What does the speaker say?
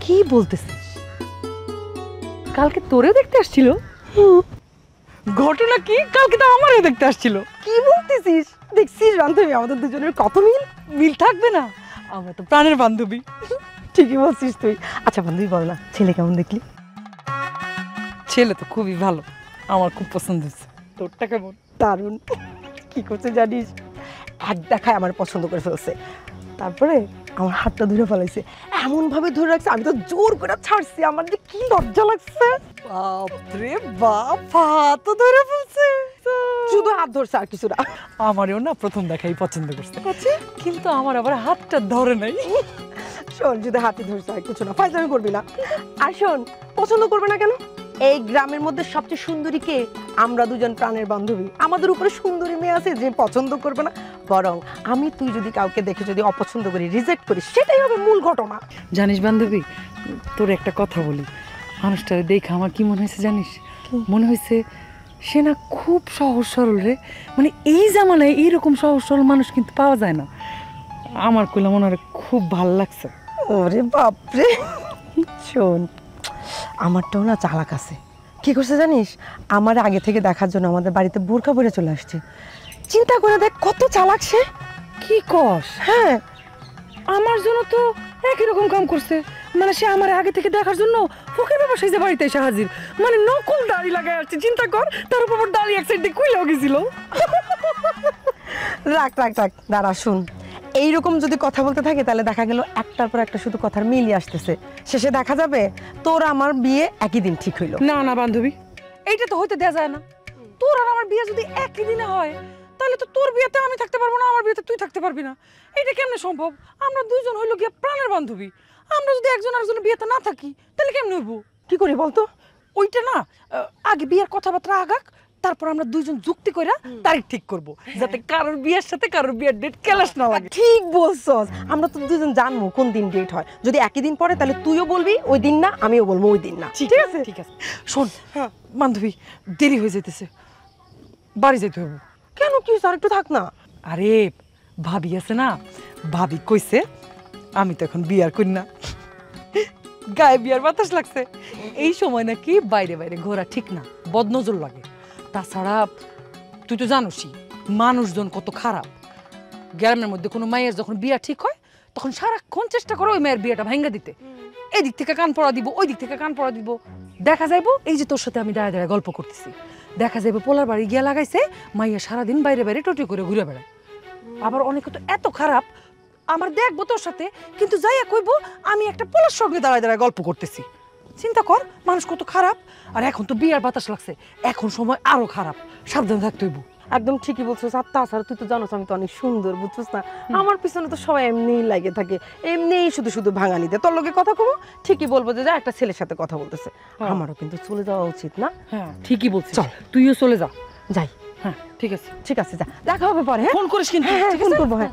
কি বলতেছিস? কালকে তোরে দেখতে আসছিল? ঘটনা কি? কালকে তো আমারও দেখতে আসছিল। কি বলতেছিস? দেখছিস বান্ধবী আমাদের দুজনের কত মিল। মিল থাকবে না? আমরা তো প্রাণের বান্ধবী। ঠিকই বলছিস তুই। আচ্ছা বান্ধবী বল না, ছেলে কেমন দেখলি? ছেলে তো খুবই ভালো, আমার খুব পছন্দ হয়েছে। তোরটা কেমন? দারুণ। কি করছে জানিস, এক দেখায় আমার পছন্দ করে ফেলছে। তারপরে আমার হাতটা ধরে ফেলাইছে, এমন ভাবে ধরে রাখছে আমি তো জোর করে ছাড়ছি। আমার যে কি লজ্জা লাগছে। বাপরে বাপ, হাতও ধরে ফেলছে। শুধু হাত ধরছে আর কিছু না। আমারও না প্রথম দেখাই পছন্দ করছে, কিন্তু আমার আবার হাতটা ধরে নাই। শোন, যদি হাতে ধরছে আর কিছু না, ফাইজলামি করবি না। আর শোন, পছন্দ করবে না কেন? এই গ্রামের মধ্যে সবচেয়ে সুন্দরী কে? আমরা দুজন প্রাণের বান্ধবী। আমাদের উপরে সুন্দরী মেয়ে আছে যে পছন্দ করবে না? বরং আমি তুই যদি কাউকে দেখে যদি অপছন্দ করি, রিজেক্ট করি, সেটাই হবে মূল ঘটনা। জানিস বান্ধবী, তোর একটা কথা বলি, মানুষটারে দেখে আমার কি মনে হয়েছে জানিস? মনে হয়েছে সে না খুব সহজ সরল রে। মানে এই জামানায় এইরকম সহজ সরল মানুষ কিন্তু পাওয়া যায় না। আমার কইলা মনে হয় খুব ভাল লাগছে। ওরে বাপরে। শোন, আমারটাও না চালাক আছে। কি করছে জানিস? আমার আগে থেকে দেখার জন্য আমাদের বাড়িতে বোরকা পরে চলে আসছে। চিন্তা করে দেখ কত চালাক সে। কি কস? হ্যাঁ, আমার জন্য তো একই রকম কাম করছে। মানে সে আমার আগে থেকে দেখার জন্য ফকির ব্যবসায়ী যে বাড়িতে এসে হাজির, মানে নকল দাড়ি লাগাই আসছে। চিন্তা কর, তার উপর দাড়ি এক সাইড দিয়ে কুইলাও গেছিল। রাখ রাখ রাখ, দাঁড়া শুন। এইরকম যদি কথা বলতে থাকে তাহলে দেখা গেল একটার পর একটা শুধু কথার মিলই আসতেছে। শেষে দেখা যাবে তোর আমার বিয়ে একই দিন ঠিক হইলো। না না বান্ধবী, এইটা তো হইতে দেয়া যায় না। তোর আর আমার বিয়ে যদি একই দিনে হয়, তাহলে তো তোর বিয়েতে আমি থাকতে পারবো না, আমার বিয়েতে তুই থাকতে পারবি না। এটা কেমনে সম্ভব? আমরা দুইজন হইলো গিয়ে প্রাণের বান্ধবী। আমরা যদি একজন আরেকজনের বিয়েতে না থাকি তাহলে কেমনে হইব? কি করি বলতো? ওইটা না, আগে বিয়ের কথাবার্তা আগাক, তারপর আমরা দুইজন যুক্তি কইরা তারিখ ঠিক করব, যাতে কারোর বিয়ের সাথে কারোর বিয়ের ডেট ক্যালাস না লাগে। ঠিক বলছস। আমরা তো দুজন জানবো কোন দিন ডেট হয়। যদি একই দিন পড়ে তাহলে তুইও বলবি ওই দিন না, আমিও বলবো ওই দিন না। ঠিক আছে ঠিক আছে। শোন বান্ধবী, দেরি হয়ে যাইতেছে, বাড়ি যেতে হবে। কেন, কি আর একটু থাক না। আরে ভাবি আছে না, ভাবি কইছে আমি তো এখন বিয়ার করি না, গায়ে বিয়ার বাতাস লাগছে। এই সময় নাকি বাইরে বাইরে ঘোরা ঠিক না, বদনজর লাগে। তাছাড়া তুই তো জানোসই মানুষজন কত খারাপ। গ্রামের মধ্যে কোনো মায়ের যখন বিয়া ঠিক হয় তখন সারাক্ষণ চেষ্টা করো ওই মায়ের বিয়েটা ভাঙ্গা দিতে। এদিক থেকে কান পড়া দিব, ওই দিক থেকে কান পড়া দিব। দেখা যাইবো এই যে তোর সাথে আমি দাঁড়ায় দাঁড়ায় গল্প করতেছি, দেখা যাইবো পোলার বাড়ি গিয়া লাগাইছে মাইয়া সারাদিন বাইরে বাইরে টোটি করে ঘুরে বেড়ায়। আবার অনেকে তো এত খারাপ, আমার দেখবো তোর সাথে কিন্তু যাইয়া কইবো আমি একটা পোলার সঙ্গে দাঁড়ায় দাঁড়ায় গল্প করতেছি। চিন্তা কর মানুষ কত খারাপ। আর এখন তো বিয়ার বাতাস লাগছে, এখন সময় আরো খারাপ, সাবধান থাকতে হইব। একদম ঠিকই বলছিস। আর তাছাড়া তুই তো জানোস আমি তো অনেক সুন্দর, বুঝছিস না? আমার পিছনে তো সবাই এমনিই লাগে থাকে, এমনিই শুধু শুধু ভাঙানি দেয়। তোর লগে কথা কব, ঠিকই বলবো যে যা একটা ছেলের সাথে কথা বলতেছে। আমারও কিন্তু চলে যাওয়া উচিত না? হ্যাঁ ঠিকই বলছিস, চল তুইও চলে যা। যাই। হ্যাঁ ঠিক আছে ঠিক আছে, যা, দেখা হবে পরে। ফোন করিস কিন্তু। হ্যাঁ, ফোন করবো। হ্যাঁ।